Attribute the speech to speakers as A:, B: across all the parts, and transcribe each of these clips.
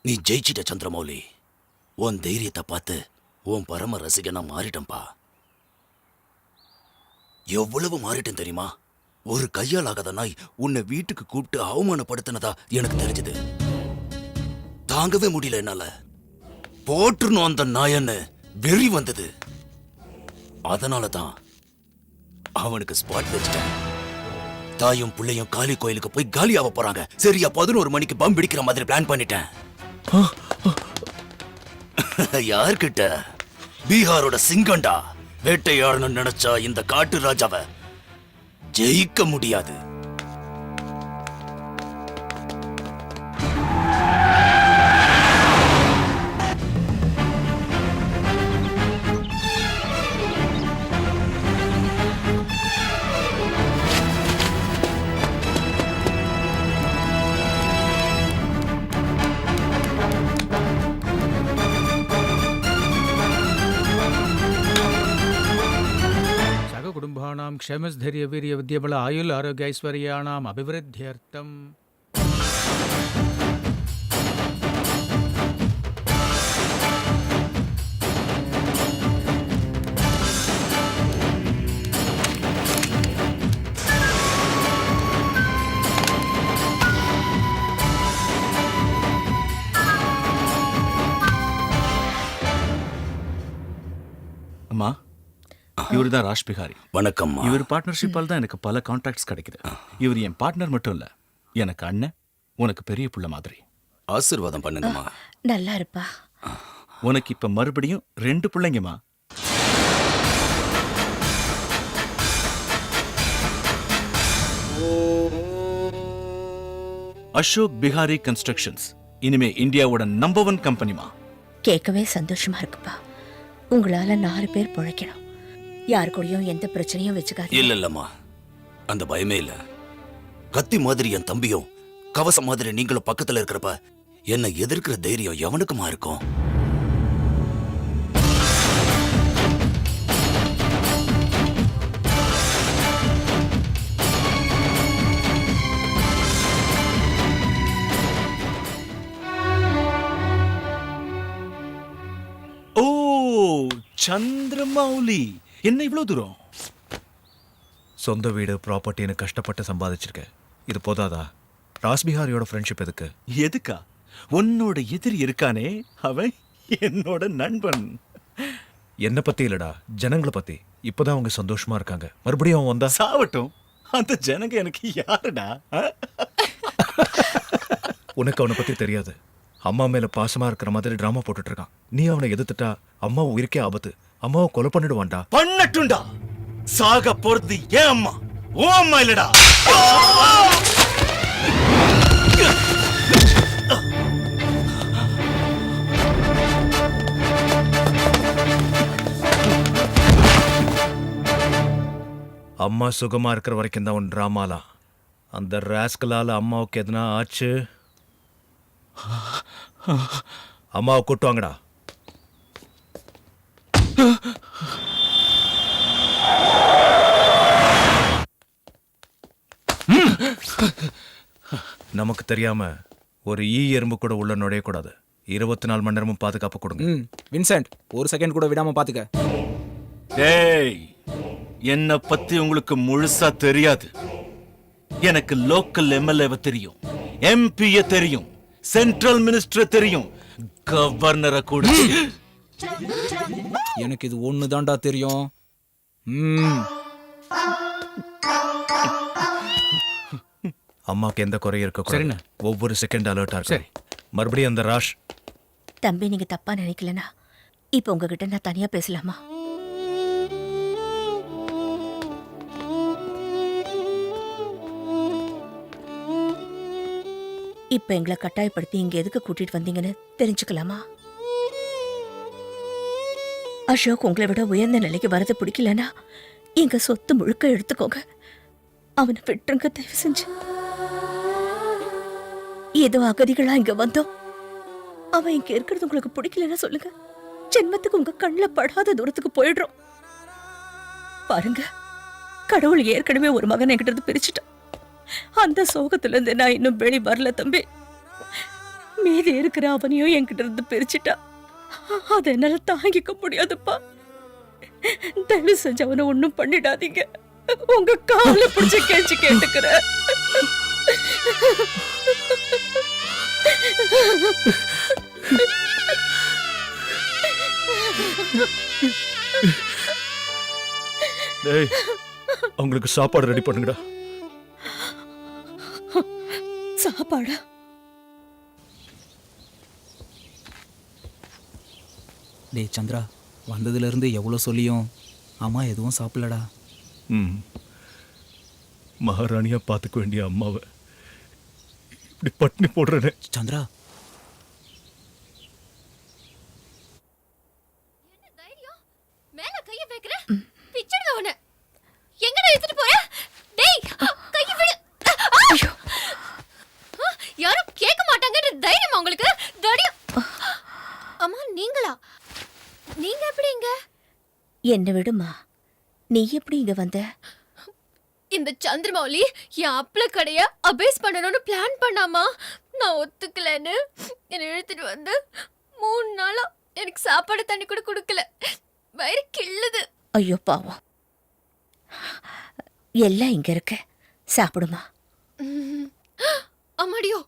A: நீ ஜெயிச்சிட்ட சந்திரமௌலி. உன் தைரியத்தை பார்த்து உன் பரம ரசிகனா மாறிட்டம்பா. எவ்வளவு மாறிட்டேன் தெரியுமா? ஒரு கையால் ஆகாத நாய் உன்னை வீட்டுக்கு கூப்பிட்டு அவமானப்படுத்தினதா எனக்கு தெரிஞ்சது. தாங்கவே முடியல என்னால. போட்டுருணும் அந்த நாயன்னு வெறி வந்தது. அதனாலதான் அவனுக்கு ஸ்பாட் வச்சுட்டேன். தாயும் பிள்ளையும் காளி கோயிலுக்கு போய் காலியாக போறாங்க. சரியா 11 மணிக்கு பம் பிடிக்கிற மாதிரி பிளான் பண்ணிட்டேன். யார்கிட்ட? பீகாரோட சிங்கண்டா. வேட்டையாடணும்னு நினைச்சா இந்த காட்டு ராஜாவை ஜெயிக்க முடியாது.
B: कुटुंबानां क्षेमस्थैर्य वीर्य विद्याबल आयुल आरोग्य ऐश्वर्याणाम अभिवृद्ध्यर्थम.
C: அம்மா, இவர் தான் ராஜ் பிஹாரி.
A: வணக்கம்.
C: இவர் பார்ட்னர்ஷிப்பால் தான் எனக்கு பல கான்ட்ராக்ட்ஸ் கிடைக்குது. இவர் என் பார்ட்னர் மட்டும் இல்ல, எனக்கு அண்ணன், உனக்கு பெரிய புள்ள மாதிரி.
A: ஆசீர்வாதம் பண்ணுங்கம்மா.
D: நல்லா இருப்பா.
C: உனக்கு இப்ப மறுபடியும் 2 பிள்ளைங்கம்மா. அசோக் பிஹாரி கன்ஸ்ட்ரக்ஷன்ஸ் இனிமே இந்தியாவோட நம்பர் 1 கம்பெனிமா.
D: கேட்கவே சந்தோஷமா இருக்குப்பா. உங்களால 4 பேர் பிழைக்கணும். யாரு கூடயும் எந்த பிரச்சனையும் வச்சுக்காது.
A: இல்லம்மா, அந்த பயமே இல்ல. கத்தி மாதிரி என் தம்பியும் கவசம் மாதிரி நீங்களும் பக்கத்துல இருக்கிறப்ப என்னை எதிர்க்கிற தைரியம் எவனுக்குமா இருக்கும்?
C: ஓ, சந்திரமௌலி, என்ன இவ்வளவு தூரம்?
E: சொந்த வீடு ப்ராப்பர்ட்டின்னு கஷ்டப்பட்டு சம்பாதிச்சிருக்க. இது போதாதா? ராஜ்பிஹாரியோட ஃப்ரெண்ட்ஷிப் எதுக்கு?
C: எதுக்கா? உன்னோட எதிரி இருக்கானே, அவன் என்னோட நண்பன்.
E: என்ன பத்தி இல்லடா, ஜனங்களை பத்தி. இப்பதான் அவங்க சந்தோஷமா இருக்காங்க. மறுபடியும் அவன் வந்தா
C: சாவட்டும். அந்த ஜனங்க எனக்கு யாருடா?
E: உனக்கு அவனை பத்தி தெரியாது. அம்மா மேல பாசமா இருக்கிற மாதிரி டிராமா போட்டுட்டு இருக்கான். நீ அவனை எதிர்த்துட்டா அம்மா உயிருக்கே ஆபத்து. அம்மாவை கொலை பண்ணிடுவான்டா.
C: பண்ணட்டும்டா. சாக போறது ஏன் அம்மா, ஓ அம்மா இல்லடா.
E: அம்மா சுகமா இருக்கிற வரைக்கும் தான் உன் டிராமாலாம். அந்த ராஸ்கலால அம்மாவுக்கு எதுனா ஆச்சு, அம்மாவை கூட்டுவாங்கடா. நமக்கு தெரியாம ஒரு எறும்பு கூட உள்ள நுழையக்கூடாது. 24 மணி நேரமும் பாதுகாப்பு கொடுங்க.
B: வின்சென்ட், ஒரு செகண்ட் கூட விடாம பாத்துக்க.
C: டேய், என்ன பத்தி உங்களுக்கு முழுசா தெரியாது. எனக்கு லோக்கல் எம்எல்ஏவை தெரியும், எம்பிய தெரியும், சென்ட்ரல் மினிஸ்டர் தெரியும், கவர்னரை கூட.
B: எனக்கு இது ஒண்ணுதான்டா தெரியும்.
E: அம்மாவுக்கு எந்த குறையும் இருக்க
B: சரிண்ணே.
E: ஒவ்வொரு செகண்ட் அலர்ட்டா
B: சரி.
E: மறுபடியும் அந்த ராஷ்.
D: தம்பி, நீங்க தப்பா நினைக்கலனா இப்ப உங்ககிட்ட நான் தனியா பேசலாமா? இப்ப எங்களை கட்டாயப்படுத்தி இங்க எதுக்கு கூட்டிட்டு வந்தீங்கன்னு தெரிஞ்சுக்கலாமா? அசோக் உங்களை விட உயர்ந்த நிலைக்கு வரது பிடிக்கலனா எங்க சொத்து முழுக்க எடுத்துக்கோங்க. அவனை விட்டுருங்க தயவு செஞ்சு. ஏதோ அகதிகளா இங்க வந்தோம். அவன் இங்க இருக்கிறது உங்களுக்கு பிடிக்கலன்னா சொல்லுங்க. ஜென்மத்துக்கு உங்க கண்ணில் படாத தூரத்துக்கு போயிடுறோம். பாருங்க, கடவுள் ஏற்கனவே ஒரு மகன் என்கிட்ட இருந்து பிரிச்சுட்டான். அந்த சோகத்துல இருந்து நான் இன்னும் வெளி வரல தம்பி. மீதி இருக்கிற அவனையும் என்கிட்ட இருந்து பிரிச்சுட்டா. அதை என்னால தாங்கிக்க முடியாதுப்பா. தயவு செஞ்சு அவனை ஒண்ணும் பண்ணிடாதீங்க. உங்க காலை பிடிச்சு கேச்சு கேட்டுக்கிறேன்.
E: டேய், அவங்களுக்கு சாப்பாடு ரெடி பண்ணுங்கடா.
D: சாப்பாடா?
B: டேய் சந்திரா, வந்ததுலேருந்து எவ்வளோ சொல்லியும் அம்மா எதுவும் சாப்பிடலடா.
E: ம், மகாராணியா பார்த்துக்க வேண்டிய அம்மாவை இப்படி பட்டினி போடுறேனே.
B: சந்திரா,
F: மேல கைய வைக்கற பிச்சடுங்க அவன. எங்கடா எடுத்துட்டு போற? டேய் கைய விடு. ஐயோ, யாரும் கேட்க மாட்டாங்கன்ற தைரியமா உங்களுக்கு? தைரியம்? அம்மா நீங்களா? நீங்க எப்படி இங்க?
D: என்ன விடுமா, நீ எப்படி இங்க வந்த?
F: இந்த சந்திரமௌலி என் அப்பள கடைய அபேஸ் பண்ணணும்னு பிளான் பண்ணாமா, நான் ஒத்துக்கலன்னு என்னை இழுத்துட்டு வந்து 3 நாளா எனக்கு சாப்பாடு தண்ணி கூட கொடுக்கல. வயிறு கிள்ளுது.
D: ஐயோ பாவம், எல்லாம் இங்க இருக்க, சாப்பிடுமா.
F: அம்மாடியோ,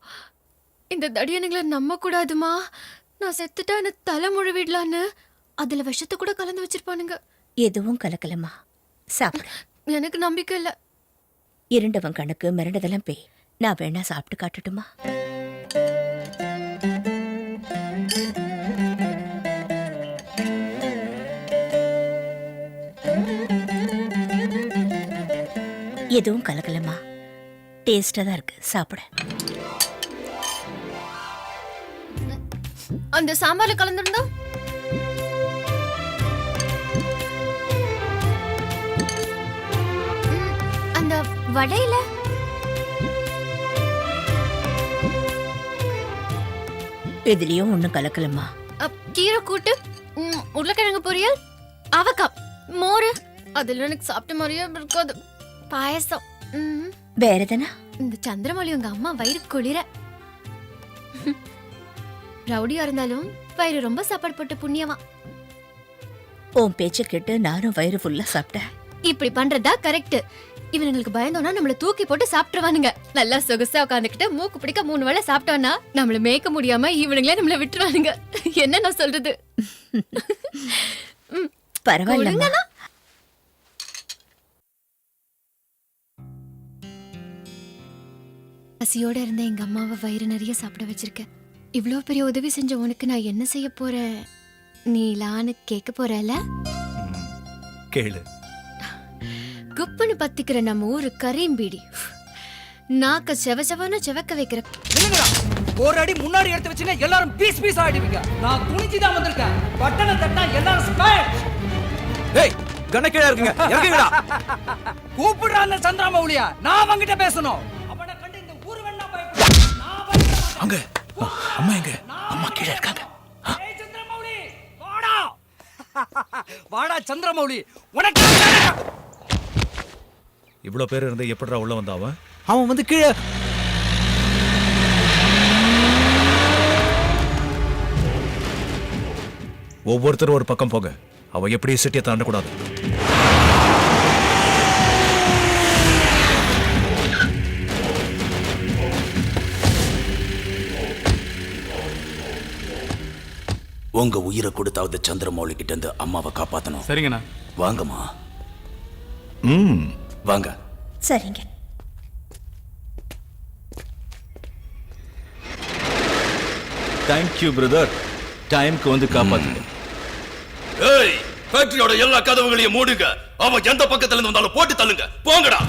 F: இந்த தடியனுங்களை நம்ப கூடாதுமா. நான் செத்துட்டா என்ன தலை முழுவிடலான்னு அதுல விஷத்தை கூட கலந்து வச்சிருப்பானுங்க.
D: எதுவும் கலக்கலமா, சாப்பிடு.
F: எனக்கு நம்பிக்கை இல்ல.
D: இருண்டவன் கணக்கு மிரண்டதெல்லாம் பேய். நான் வேணா சாப்பிட்டு காட்டட்டுமா? எதுவும் கலக்கலமா, டேஸ்டா தான் இருக்கு, சாப்பிட.
F: அந்த சாம்பார்ல கலந்துருந்தா அந்த வடையில
D: எதுலயும் ஒண்ணும் கலக்கலமா.
F: கீரை கூட்டு, உருளைக்கிழங்கு பொரியல், அவக்காய், மோரு, அதுல எனக்கு சாப்பிட்ட மாதிரியே இருக்காது. பாயசம்.
D: வேற எதனா?
F: இந்த சந்திரமௌலி உங்க அம்மா வயிறு குளிர. ரவுடியா இருந்தாலும் வயிறு ரொம்ப சாப்பாடு போட்டு புண்ணியமா.
D: உன் பேச்ச கேட்டு நானும் வயிறு ஃபுல்லா சாப்பிட்டேன்.
F: இப்படி பண்றதா கரெக்ட். இவனுங்களுக்கு பயந்தோம்னா நம்மள தூக்கி போட்டு சாப்பிட்டுருவானுங்க. நல்லா சொகுசா உட்காந்துக்கிட்டு மூக்கு பிடிக்க 3 வேளை சாப்பிட்டோம்னா நம்மள மேய்க்க முடியாம இவனுங்களே நம்மள விட்டுருவானுங்க. என்ன நான் சொல்றது?
D: பரவாயில்ல.
F: பசியோட இருந்த எங்க அம்மாவை வயிறு நிறைய சாப்பிட வச்சிருக்க. இவ்ளோ பெரிய உதவி செஞ்ச உனக்கு நான் என்ன செய்ய போறேன்? நீலான்னு கேட்க போறல?
E: கேளு.
F: குப்புன்னு பத்திக்கிற நம்ம ஊரு கரீம்பீடி நாக்க செவச்சவன செவக்க வைக்கிற.
G: ஒரு அடி முன்னாடி எடுத்து வச்சுன்னா எல்லாரும் பீஸ் பீஸ் ஆயிடுவீங்க. நான் துணிஞ்சுதான் வந்திருக்கேன். பட்டனை தட்டா எல்லாரும் ஸ்பேட்.
A: ஏய், கணக்கீழ இருக்குங்க, இறங்குங்கடா.
G: கூப்பிடுற அந்த சந்திரமௌலியா நான் அவங்கிட்ட பேசணும். அவனை கண்டு இந்த ஊர் வேணா பயப்படும். நான் பயப்பட மாட்டேன்.
C: அங்க அம்மா எங்க? அம்மா கீழே இருக்காங்க.
G: ஏய் சந்திரமௌலி, வாடா. வாடா சந்திரமௌலி, உனக்கு
E: இவ்வளவு பேர் இருந்து எப்படிடா உள்ள வந்தா அவன்?
B: அவன் வந்து கீழே.
E: ஒவ்வொருத்தரும் ஒரு பக்கம் போக. அவ எப்படி சிட்டியை தாண்டக்கூடாது.
A: உங்க உயிரை கொடுத்தாவது சந்திரமௌலி கிட்ட இருந்து அம்மாவை காப்பாத்தணும்.
C: சரிங்கண்ணா.
A: வாங்கம்மா,
E: ம்,
A: வாங்க.
D: சரிங்க.
C: தேங்க்யூ பிரதர், டைம்க்கு வந்து காப்பாத்துங்க.
A: ஏய், ஃபேக்டரியோட எல்லா கதவுகளையும் மூடுங்க. அவன் எந்த பக்கத்துல இருந்து வந்தாலும் போட்டு தள்ளுங்க. போங்கடா.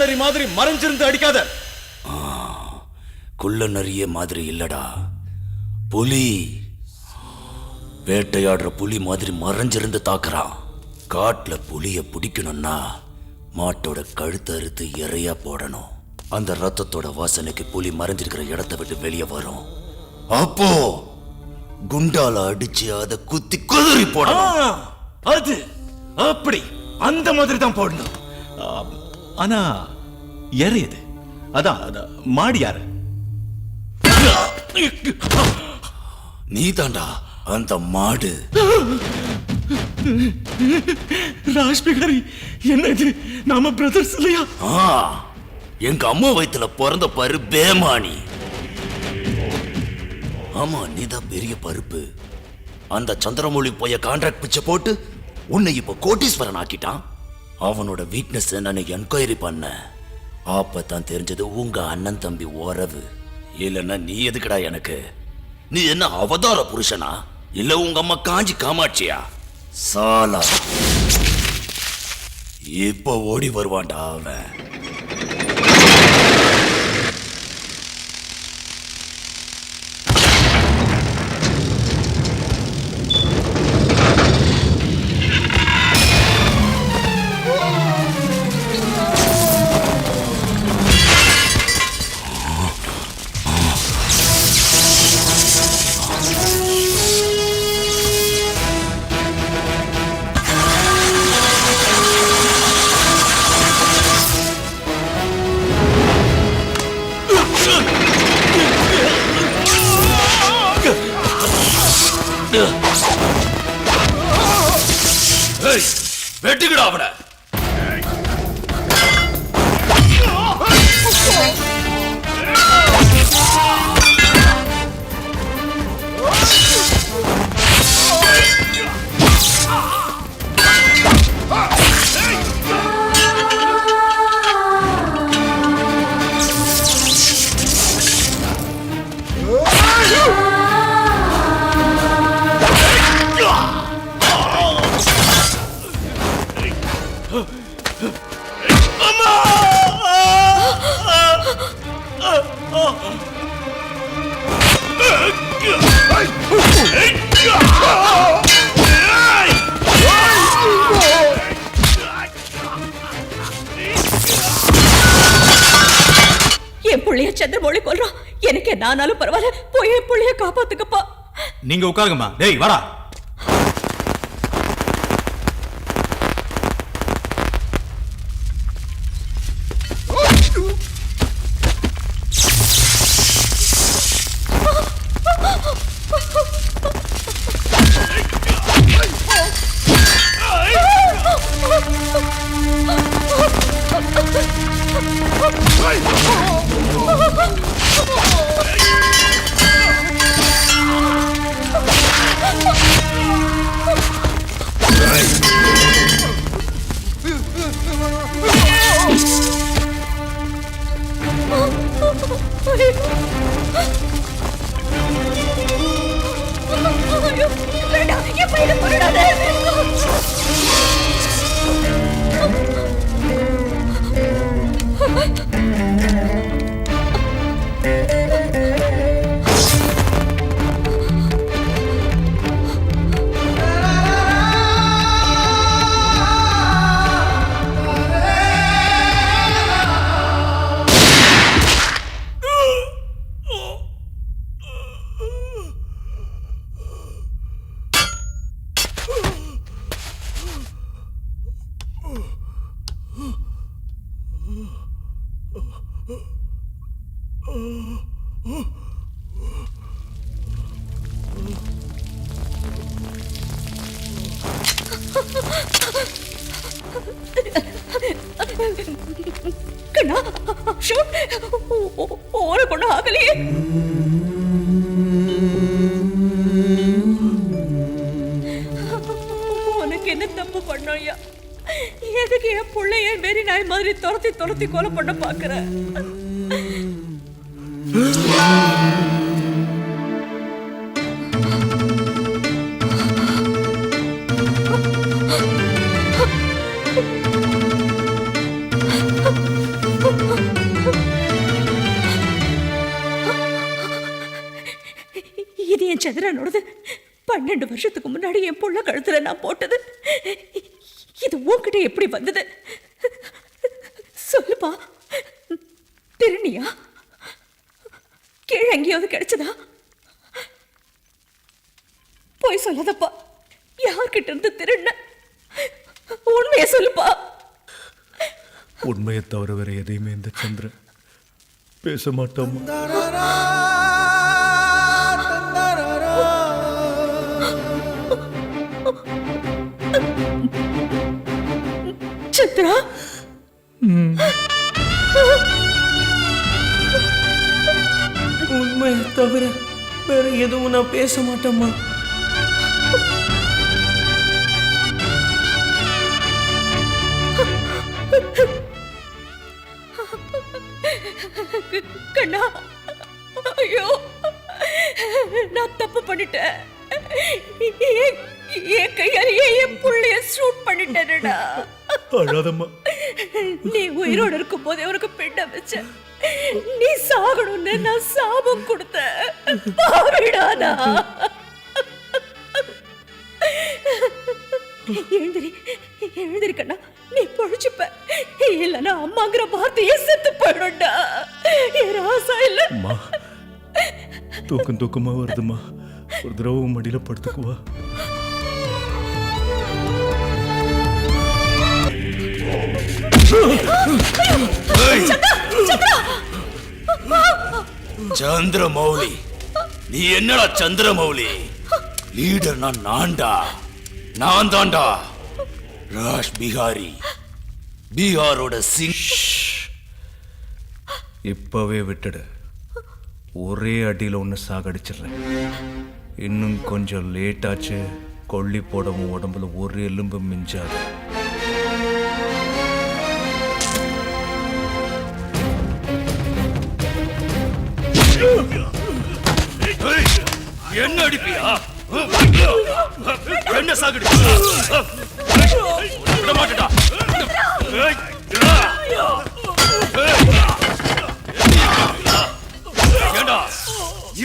C: நரி மாதிரி மறைஞ்சிருந்து அடிக்காத.
A: குள்ள நரிய மாதிரி இல்லடா, புலி. வேட்டையாடுற புலி மாதிரி மறைஞ்சிருந்து தாக்குறான். காட்டுல புலிய பிடிக்கணும்னா மாட்டோட கழுத்தை அறுத்து இறையா போடணும். அந்த ரத்தத்தோட வாசனைக்கு புலி மறைஞ்சிருக்கிற இடத்தை விட்டு வெளியே வரும். அப்போ குண்டால அடிச்சு அதை குத்தி குதறி போடணும்.
C: அது அப்படி அந்த மாதிரி தான் போடணும். ஆனா எறையுது, அதான் மாடி யாரு?
A: நீ தாண்டா அந்த மாடு.
C: ராஜ்பிகாரி, என்ன இது? நாம பிரதர்ஸ் இல்லையா?
A: எங்க அம்மா வயித்துல பிறந்த பாரு பேமானி. ஆமா, நீதான் பெரிய பருப்பு. அந்த சந்திரமௌலி போய கான்ட்ராக்ட் பிச்சை போட்டு உன்னை இப்ப கோட்டீஸ்வரன் ஆக்கிட்டான். அவனோட வீக்னஸ் நான் என்கொயரி பண்ண. அப்பதான் தெரிஞ்சது உங்க அண்ணன் தம்பி உறவு. இல்லைன்னா நீ எதுக்குடா எனக்கு? நீ என்ன அவதார புருஷனா இல்ல உங்க அம்மா காஞ்சி காமாட்சியா? சாலா இப்ப ஓடி வருவான்டா அவன். வெட்டுக்கடா அவனை.
D: என் புள்ளைய சந்திரமௌலி கொல்றான். எனக்கு என்ன ஆனாலும் பரவாயில்ல, போய் என் புள்ளைய காப்பாத்துக்கப்பா.
C: நீங்க உட்காருங்கம்மா. டேய் வாடா.
D: கண்ணா, ஷூட். உனக்கு ஒன்றும் ஆகலையே? உனக்கு என்ன தப்பு பண்ணோயா? எதுக்கு என் பிள்ளைய வெறி நாய் மாதிரி துரத்தி துரத்தி கொலை பண்ண பாக்குற? இது என் சந்திரனோடது. 12 வருஷத்துக்கு முன்னாடி என் புள்ள கழுத்துல நான் போட்டது. இது உன்கிட்ட எப்படி வந்தது? சொல்லுப்பா. திருநியா? கீழே எங்கேயாவது கிடைச்சதா? போய் சொல்லாதப்பா. யார்கிட்ட இருந்து திருண்ண? உண்மையை சொல்லுப்பா.
E: உண்மையை தவிர வேற எதையுமே இந்த சந்திரன் பேச மாட்டோமா?
D: சந்திரா,
H: உண்மையை தவிர வேற எதுவும் நான் பேச மாட்டேம்மா.
D: கண்ணா, ஐயோ, நான் தப்பு பண்ணிட்டேன். என் கையாலேயே என் புள்ளைய ஷூட் பண்ணிட்டேன்டா.
E: அழாதம்மா.
D: நீ உயிரோடு இருக்கும் போதே உனக்கு பெண்ண வச்ச. நீ சாகணும்னு நான் சாபம் கொடுத்தேன். பாவிடானா. எழுந்திரி, எழுந்திரி கண்ணா. நீ பொழிச்சுப்ப. இல்லைன்னா அம்மாங்கிற வார்த்தையே செத்து போயிடும்டா. என் ராசா இல்ல.
E: அம்மா, தூக்கமா வருதுமா. ஒரு தடவை மடியில படுத்துக்குவா.
A: சந்திரமௌலி, நீ என்னடா சந்திரமௌலி? லீடர் நான்டா. நான் தான்டா ராஷ் பிஹாரி, பீகாரோட சிங்.
E: இப்பவே விட்டுடு. ஒரே அடியில் ஒன்று சாகடிச்சிடுறேன். இன்னும் கொஞ்சம் லேட் ஆச்சு, கொல்லி போடவும் உடம்புல ஒரு எலும்பு மிஞ்சாது.
A: என்ன அடிப்பியா? என்ன சாகடி? விட மாட்டேடா. ஏண்டா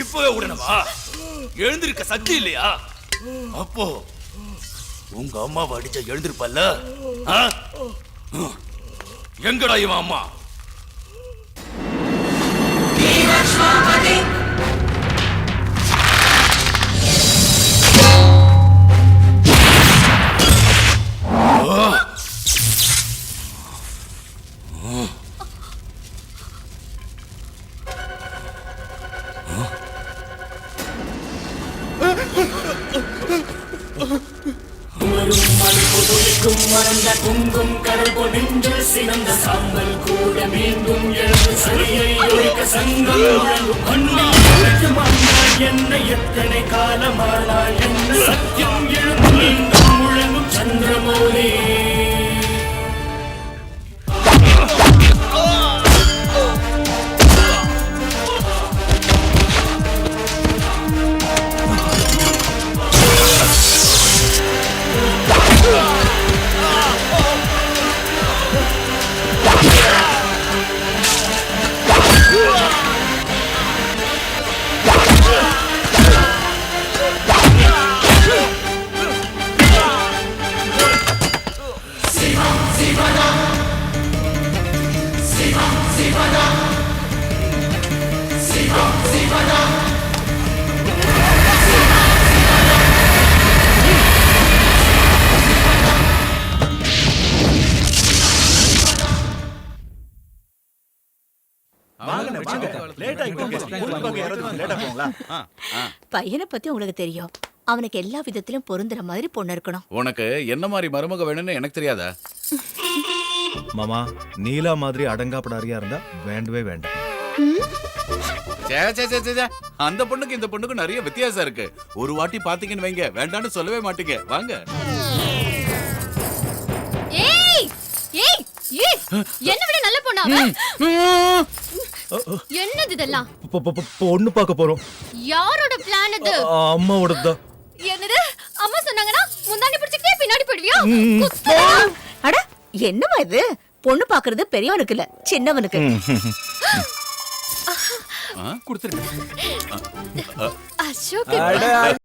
A: இப்பவே உடனவா? எழுந்திருக்க சக்தி இல்லையா? அப்போ உங்க அம்மாவை அடிச்ச எழுந்திருப்பல்ல? எங்கடா இவன் அம்மா?
I: பொங்கும் கடல் பொழிந்து சிறந்த சாம்பல் கூட மீண்டும் எழுந்து சரியை ஒழிக்க சங்கம் முழங்கும். என்ன எத்தனை காலமானால் என்ன சத்தியம் எழுந்து மீண்டும் முழங்கும் சந்திரமௌலி.
D: பையனை பத்தி உங்களுக்கு தெரியும். அவனுக்கு எல்லா விதத்திலும் பொருந்துற மாதிரி பொண்ணு இருக்கணும்.
J: உனக்கு என்ன மாதிரி மருமக வேணும்னு எனக்கு தெரியாதா?
E: மாமா, நீலா மாதிரி அடங்காப்படாரியா இருந்தா வேண்டவே வேண்டாம்.
J: அந்த பொண்ணுக்கு இந்த பொண்ணுக்கு நிறைய வித்தியாசம் இருக்கு. ஒரு வாட்டி பாத்தீங்கன்னு வைங்க, வேண்டான்னு சொல்லவே மாட்டீங்க. வாங்க.
F: ஏய் ஏய் ஏய், என்ன விட நல்ல பொண்ணா அவ? என்னது இதெல்லாம்?
E: பொண்ணு பார்க்க போறோம்.
F: யாரோட பிளான் இது?
E: அம்மாவோடதான்.
F: என்னது? அம்மா சொன்னாங்கன்னா முந்தானி பிடிச்சிட்டே பின்னாடி போடுவியா?
D: அட, என்னமா இது? பொண்ணு பாக்குறது பெரியவனுக்கு இல்ல, சின்னவனுக்கு.
J: ஆ?
F: அசோக்